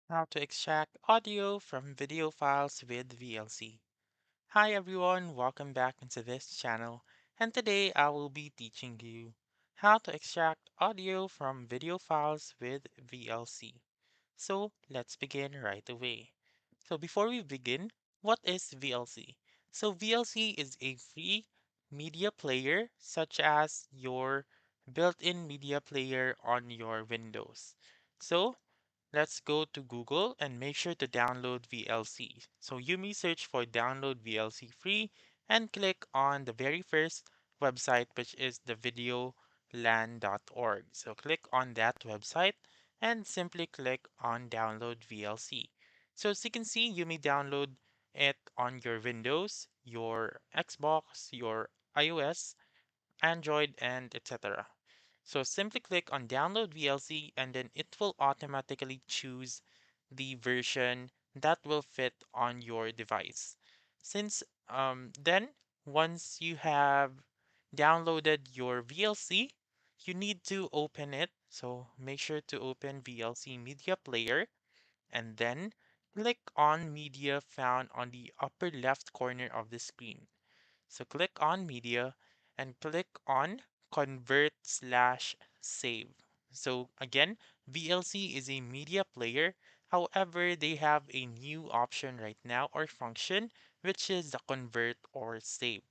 How to extract audio from video files with VLC. Hi everyone, welcome back into this channel, and today I will be teaching you how to extract audio from video files with VLC. So let's begin right away. So before we begin, what is VLC? So VLC is a free media player such as your built-in media player on your Windows. So let's go to Google and make sure to download VLC. So you may search for download VLC free and click on the very first website, which is the videolan.org. So click on that website and simply click on download VLC. So as you can see, you may download it on your Windows, your Xbox, your iOS, Android, and etc. So simply click on download VLC and then it will automatically choose the version that will fit on your device. Since then, once you have downloaded your VLC, you need to open it. So make sure to open VLC Media Player and then click on Media found on the upper left corner of the screen. So click on media and click on convert slash save. So again, VLC is a media player. However, they have a new option right now or function, which is the convert or save.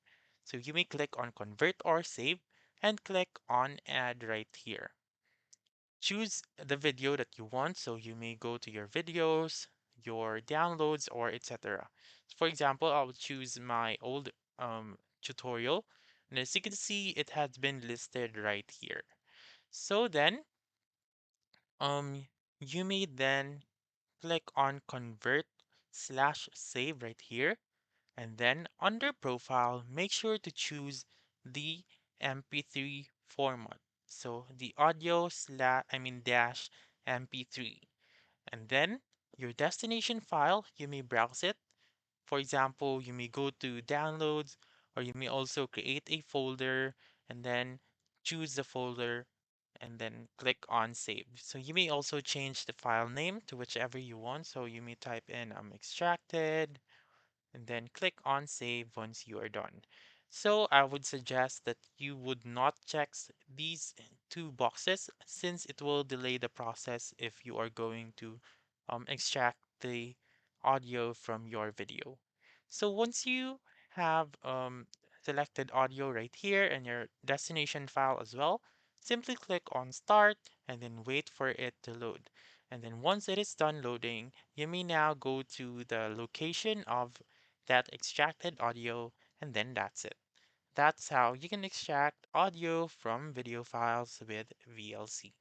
So you may click on convert or save and click on add right here. Choose the video that you want. So you may go to your videos, your downloads, or etc. For example, I'll choose my old tutorial. And as you can see, it has been listed right here. So then, um, you may then click on convert slash save right here. And then under profile, make sure to choose the MP3 format. So the audio slash, dash MP3. And then your destination file, you may browse it. For example, you may go to downloads or you may also create a folder and then choose the folder and then click on save. So you may also change the file name to whichever you want. So you may type in extracted and then click on save once you are done. So I would suggest that you would not check these two boxes since it will delay the process if you are going to extract the audio from your video. So once you have selected audio right here and your destination file as well, simply click on start and then wait for it to load. And then once it is done loading, you may now go to the location of that extracted audio, and then that's it. That's how you can extract audio from video files with VLC.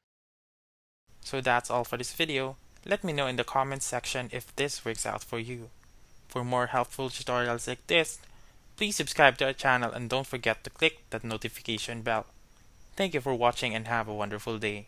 So that's all for this video. Let me know in the comments section if this works out for you. For more helpful tutorials like this, please subscribe to our channel and don't forget to click that notification bell. Thank you for watching and have a wonderful day.